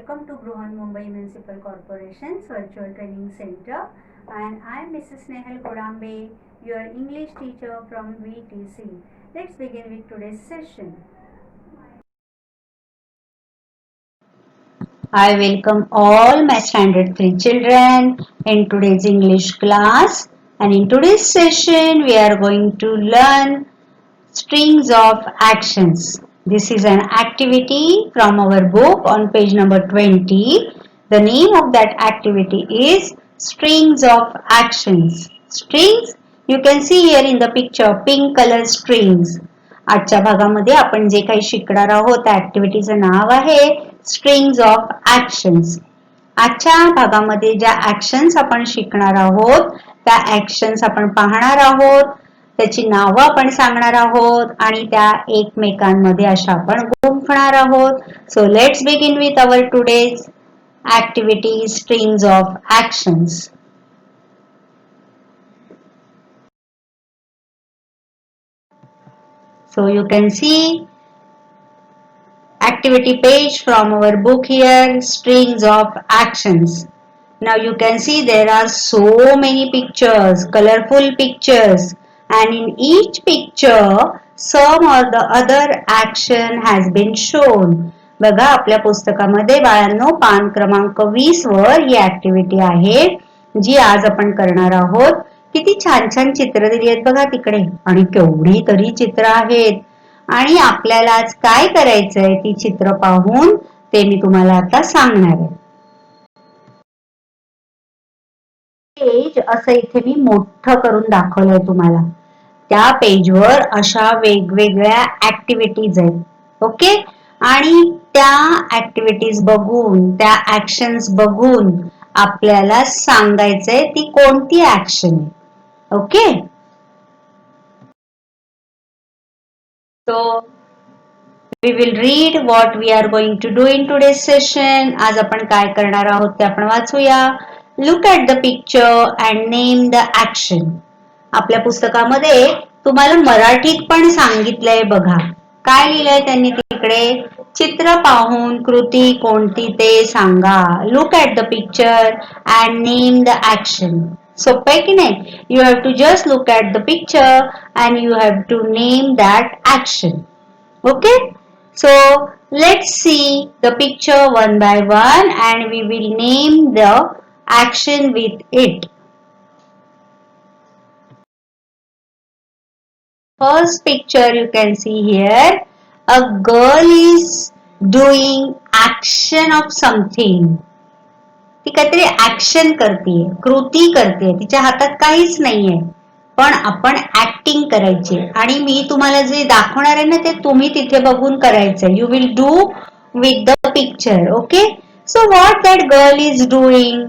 welcome to Bruhan Mumbai Municipal Corporation's Virtual Training Center, and I am Mrs. Nehal Kodambe, your English teacher from VTC. Let's begin with today's session. I welcome all my standard 3 children in today's English class, and in today's session we are going to learn strings of actions. This is an activity from our book on page number 20. The name of that activity is strings of actions. Strings, you can see here in the picture pink color strings. आजच्या भागामध्ये आपण जे काही शिकणार आहोत त्या ऍक्टिव्हिटीचं नाव आहे strings of actions. आजच्या भागामध्ये ज्या ऍक्शन्स आपण शिकणार आहोत त्या ऍक्शन्स आपण पाहणार आहोत, त्याची नावं आपण सांगणार आहोत आणि त्या एकमेकांमध्ये अशा आपण गुंफणार आहोत. So let's begin with our today's activity strings of actions. So you can see activity page from our book here, strings of actions. Now you can see there are so many pictures, colorful pictures, and in each picture some or the other action has been shown. बघा आपल्या पुस्तकामध्ये बाळांनो पान क्रमांक 20 वर ही activity आहे जी आज आपण करणार आहोत. किती छान छान चित्र दिली आहेत बघा तिकडे आणि केवढी तरी चित्र आहेत आणि आपल्याला आज काय करायचंय ती चित्र पाहून ते मी तुम्हाला आता सांगणार आहे. पेज असं इथे मी मोठं करून दाखवलंय तुम्हाला. त्या पेजवर अशा वेगवेगळ्या ऍक्टिव्हिटीज आहेत. ओके, आणि त्या ऍक्टिव्हिटीज बघून त्या ऍक्शन्स बघून आपल्याला सांगायचंय ती कोणती ऍक्शन आहे. Okay, so we will read what we are going to do in today's session. आज आपण काय करणार आहोत ते आपण वाचूया. Look at the picture and name the action. आपल्या पुस्तकामध्ये तुम्हाला मराठीत पण सांगितलंय बघा. काय लिहिलंय त्यांनी तिकडे? चित्र पाहून कृती कोणती ते सांगा. Look at the picture and name the action. सोपं आहे की नाही? You have to just look at the picture and you have to name that action. Okay? So let's see the picture one by one and we will name the action with it. First picture you can see here, a girl is doing action of something. ती काहीतरी action करतीये, कृती करते, तिच्या हातात काहीच नाहीये पण आपण ऍक्टिंग करायची आणि मी तुम्हाला जे दाखवणार आहे ना ते तुम्ही तिथे बघून करायचंय. You will do with the picture. Okay, so what that girl is doing.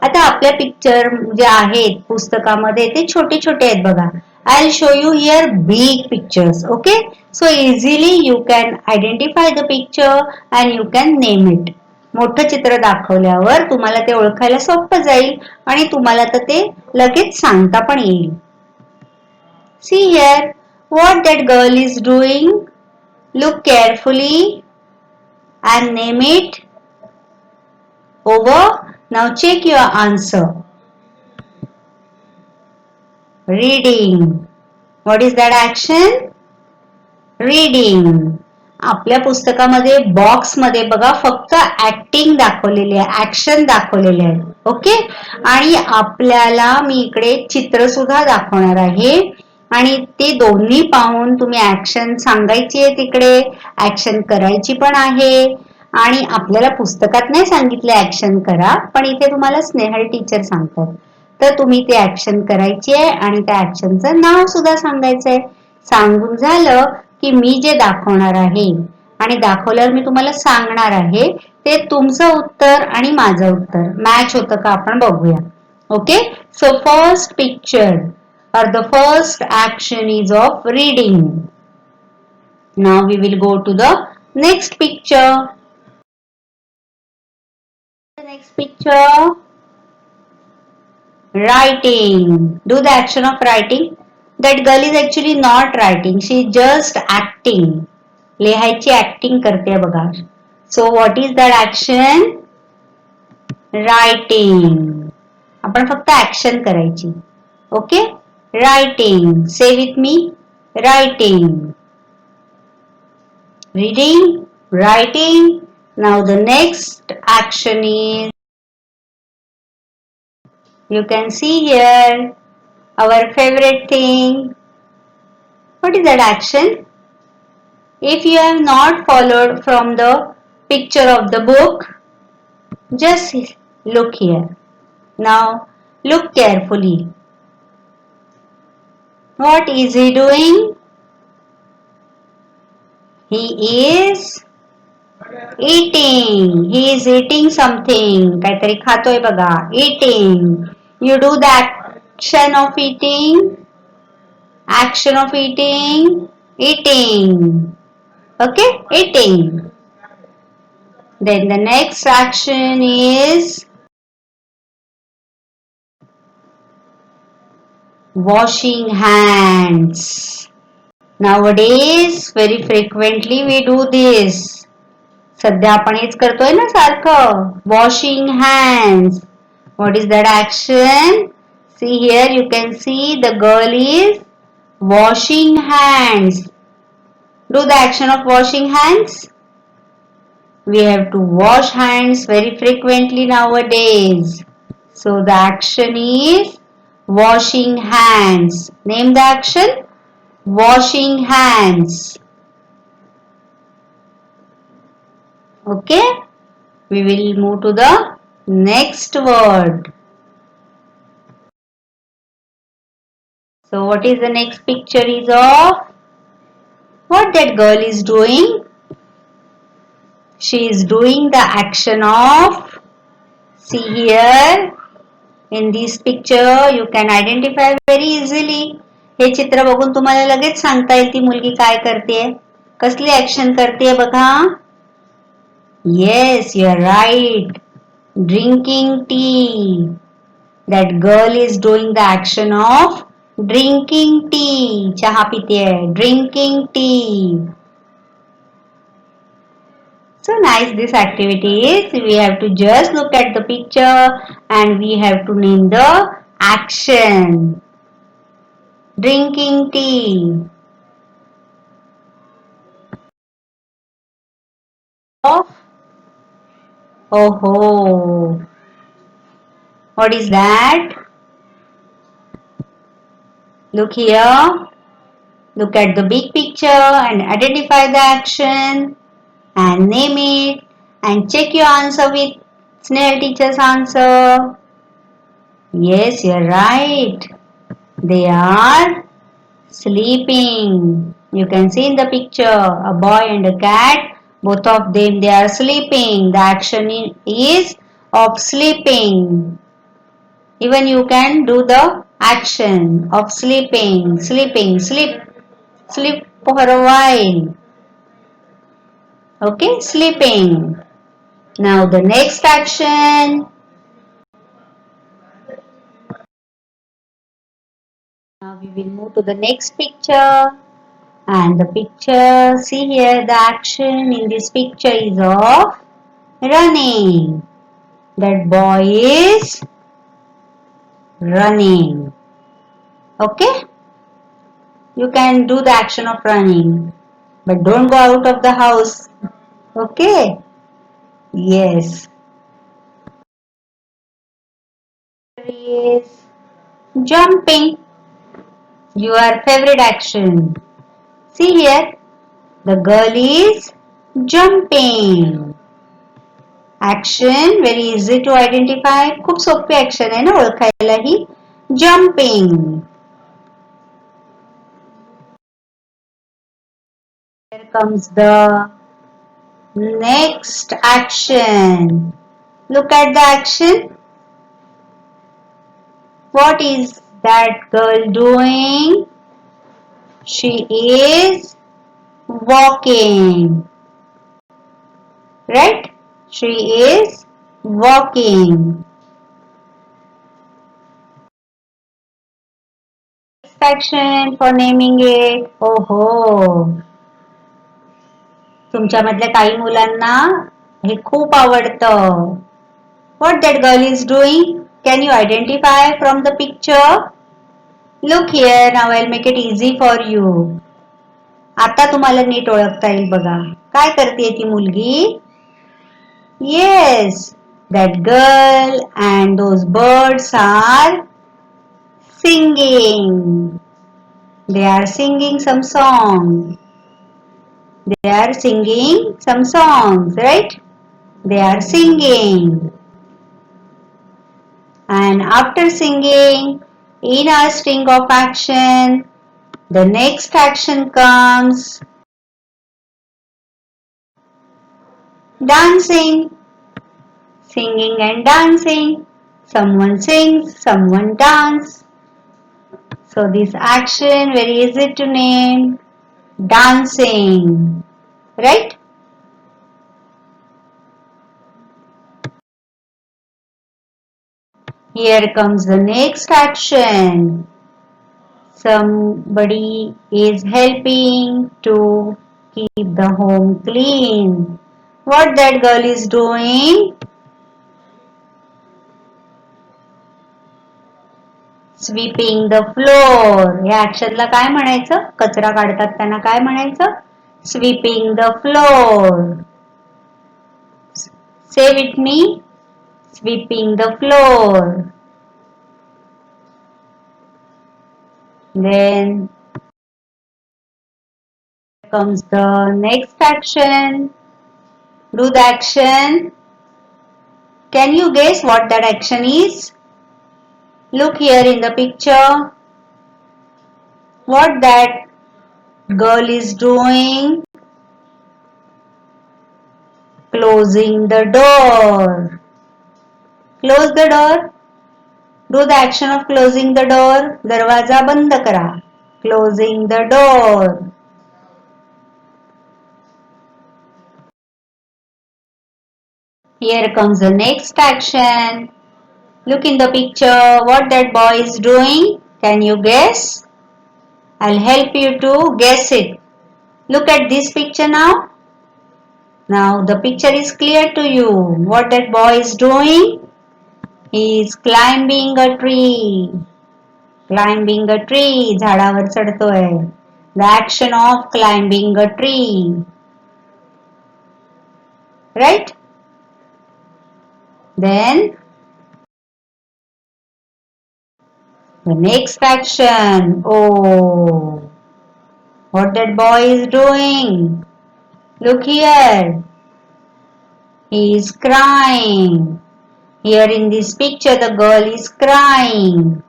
आता आपल्या पिक्चर जे आहेत पुस्तकामध्ये ते छोटे छोटे आहेत बघा. I will show you here big pictures. Okay, so easily you can identify the picture and you can name it. मोठं चित्र दाखवल्यावर तुम्हाला ते ओळखायला सोपं जाईल आणि तुम्हाला तर ते लगेच सांगता पण येईल. See here what that girl is doing. Look carefully and name it. Over. Now check your answer. Reading. What is that action? Reading. आपल्या पुस्तकामध्ये बॉक्स मध्ये बघा फक्त ऍक्टिंग दाखवलेली आहे, ऍक्शन दाखवलेले आहे. ओके, आणि आपल्याला मी इकडे चित्र सुद्धा दाखवणार आहे आणि ते दोन्ही पाहून तुम्ही ऍक्शन सांगायची आहे, तिकडे ऍक्शन करायची पण आहे. आणि आपल्याला पुस्तकात नाही सांगितले ऍक्शन करा पण इथे तुम्हाला स्नेहल टीचर सांगतात तर तुम्ही ते ऍक्शन करायची आहे आणि त्या ऍक्शनचं नाव सुद्धा सांगायचंय. सांगून झालं की मी जे दाखवणार आहे आणि दाखवल्यावर मी तुम्हाला सांगणार आहे ते तुमचं उत्तर आणि माझं उत्तर मॅच होतं का आपण बघूया. Okay, so first picture or the first action is of reading. Now we will go to the next picture. The next picture, writing. Do the action of writing. That girl is actually not writing, she is just acting. लिहायची acting करते बघा. So what is that action? Writing. आपण फक्त action करायची. Okay, writing. Say with me, writing. Reading, writing. Now the next action is, you can see here our favorite thing. What is that action? If you have not followed from the picture of the book, just look here. Now look carefully. What is he doing? He is eating. He is eating something. काहीतरी खातोय बघा. Eating. You do the action of eating. Action of eating. Eating. Okay? Eating. Then the next action is washing hands. Nowadays, very frequently we do this. सध्या आपण हेच करतोय ना सारखं. Washing hands. What is that action? See here, you can see the girl is washing hands. Do the action of washing hands. We have to wash hands very frequently nowadays. So the action is washing hands. Name the action. Washing hands. Okay. We will move to the next word. So what is the next picture is of? What that girl is doing? She is doing the action of, see here, in this picture you can identify very easily. हे चित्र बघून तुम्हाला लगेच सांगता येईल ती मुलगी काय करतेय, कसली ऍक्शन करतेय बघा. Yes, you are right. Drinking tea. That girl is doing the action of drinking tea. चहा पितेय. Drinking tea. So nice this activity is. We have to just look at the picture and we have to name the action. Drinking tea. Oh, what is that? Look here. Look at the big picture and identify the action and name it and check your answer with Snail teacher's answer. Yes, you're right. They are sleeping. You can see in the picture a boy and a cat. Both of them they are sleeping. The action is of sleeping. Even you can do the action of sleeping. Sleeping. Sleep. Sleep for a while. Okay. Sleeping. Now the next action. Now we will move to the next picture. And the picture, see here, the action in this picture is of running. That boy is running. Okay? You can do the action of running. But don't go out of the house. Okay? Yes. Here is jumping. Your favorite action. See here, the girl is jumping. Action very easy to identify. खूप सोपी action आहे ना ओळखायला ही. Jumping. Here comes the next action. Look at the action. What is that girl doing? She is walking. Right? She is walking. Next action for naming it. ओहो. तुमच्यामधल्या काही मुलांना हे खूप आवडतं. What that girl is doing? Can you identify from the picture? Look here, now I'll make it easy for you. आता तुम्हाला NEET ओळखता येईल बघा. काय करते ती मुलगी? Yes, that girl and those birds are singing. They are singing some song. They are singing some songs, right? They are singing. And after singing, in a string of action, the next action comes dancing. Singing and dancing. Someone sings, someone dances. So this action, very easy to name, dancing, right? Here comes the next action. Somebody is helping to keep the home clean. What that girl is doing? Sweeping the floor. या ऍक्शनला काय म्हणायचं? कचरा काढतात त्यांना काय म्हणायचं? Sweeping the floor. Say with me. Sweeping the floor. Then comes the next action. Do the action. Can you guess what that action is? Look here in the picture. What that girl is doing? Closing the door. Close the door. Do the action of closing the door. दरवाजा बंद करा. Closing the door. Here comes the next action. Look in the picture what that boy is doing. Can you guess? I'll help you to guess it. Look at this picture now. Now the picture is clear to you. What that boy is doing? He is climbing a tree. Climbing a tree. झाडावर चढतोय. The action of climbing a tree. Right? Then the next action. Oh, what that boy is doing? Look here. He is crying. Here in this picture the girl is crying.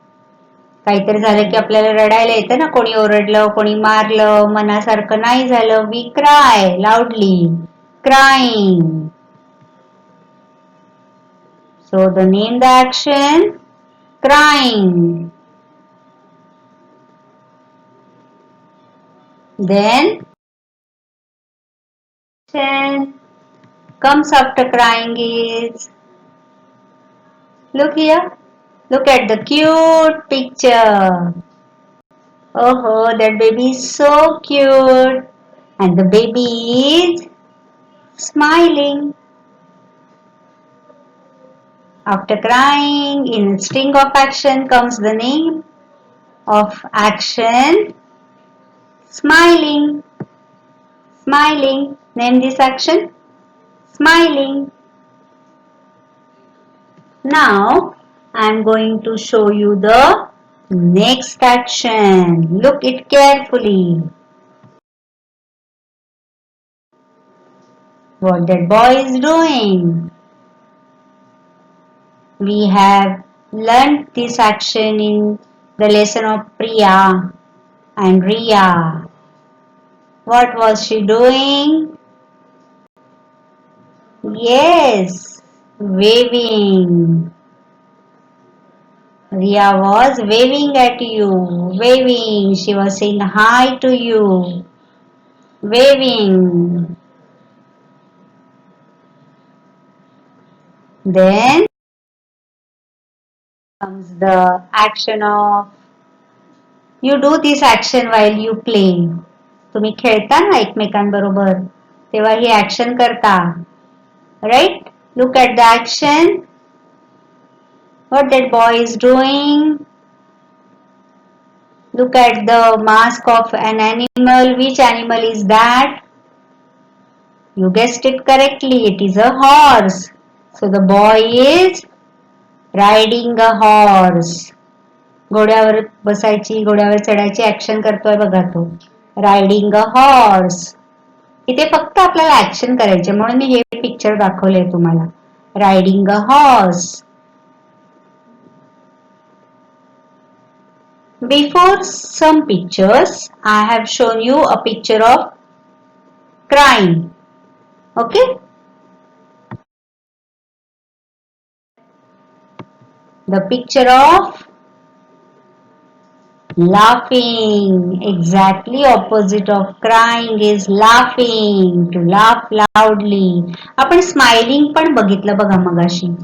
काहीतरी झालं की आपल्याला रडायला येतं ना, कोणी ओरडलं, कोणी मारलं, मनासारखं नाही झालं. We cry loudly. Crying. So the name the action crying. Then comes after crying is, look here, look at the cute picture. Oh, that baby is so cute and the baby is smiling. After crying, in string of action comes the name of action smiling. Smiling. Name this action smiling. Now I am going to show you the next action. Look it carefully. What that boy is doing. We have learnt this action in the lesson of Priya and Riya. What was she doing? Yes, waving. Riya was waving at you. Waving. She was saying hi to you. Waving. Then comes the action of, you do this action while you play. तुम्ही खेळता ना एकमेकांबरोबर तेव्हा ही action करता. right? Look at the action. What that boy is doing. Look at the mask of an animal. Which animal is that? You guessed it correctly. It is a horse. So the boy is riding a horse. घोड्यावर बसायची, घोड्यावर चढायची action करतोय बघा तो. Riding a horse. इथे फक्त आपल्याला action करायचे म्हणून मी हे पिक्चर दाखवले तुम्हाला. Riding a horse. Before some pictures, I have shown you a picture of crying. Okay? The picture of laughing. Exactly opposite of crying is laughing. To laugh loudly. आपण smiling पण बघितलं बघा मगाशी.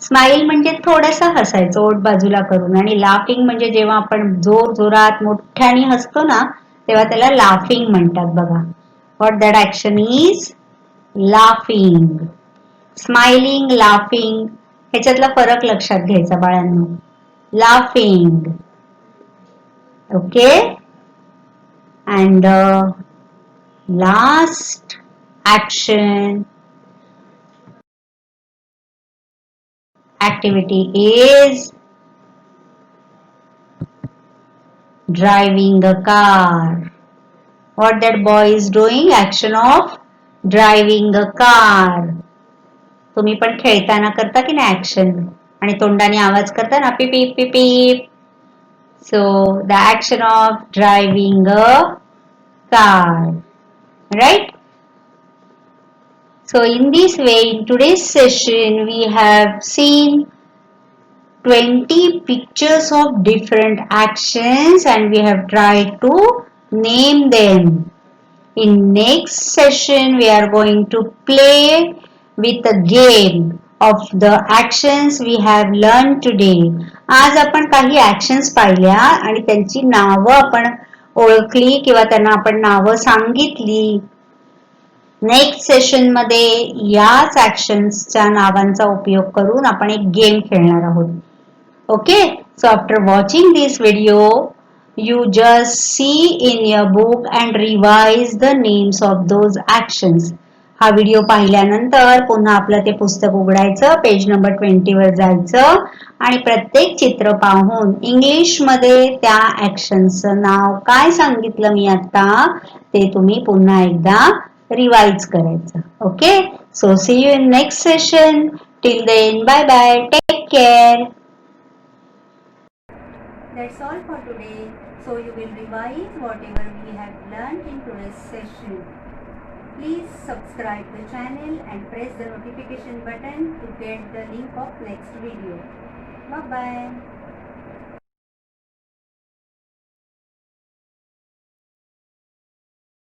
Smile म्हणजे थोडंसं हसायचं ओठ बाजूला करून आणि लाफिंग म्हणजे जेव्हा आपण जोर जोरात मोठ्याने हसतो ना तेव्हा त्याला लाफिंग म्हणतात बघा. What that action is laughing. Smiling laughing ह्याच्यातला फरक लक्षात घ्यायचा बाळांनो. Laughing. Okay, and the last action activity is driving a car. What that boy is doing? Action of driving a car. तुम्ही पण खेळताना करता की नाही ऍक्शन आणि तोंडाने आवाज करता ना पीप पीप पीप. So the action of driving a car, right? So in this way, in today's session, we have seen 20 pictures of different actions and we have tried to name them. In next session, we are going to play with a game of the actions we have learned today. आज आपण काही actions पाहिल्या आणि त्यांची नावं आपण ओळखली किंवा त्यांना आपण नावं सांगितली. नेक्स्ट सेशन मध्ये याच ऍक्शन्सच्या नावांचा उपयोग करून आपण एक गेम खेळणार आहोत. Okay, so after watching this video you just see in your book and revise the names of those actions. हा व्हिडिओ पाहिल्यानंतर पुन्हा आपलं ते पुस्तक उघडायचं, पेज नंबर 20 वर जायचं आणि प्रत्येक चित्र पाहून इंग्लिश मध्ये त्या ऍक्शनचं नाव काय सांगितलं मी आता ते तुम्ही पुन्हा एकदा रिवाइज करायचं. Okay, so see you in next session. Till then bye bye, take care. That's all for today. So you will revise whatever we have learned in today's session. Please subscribe the channel and press the notification button to get the link of next video. Bye bye.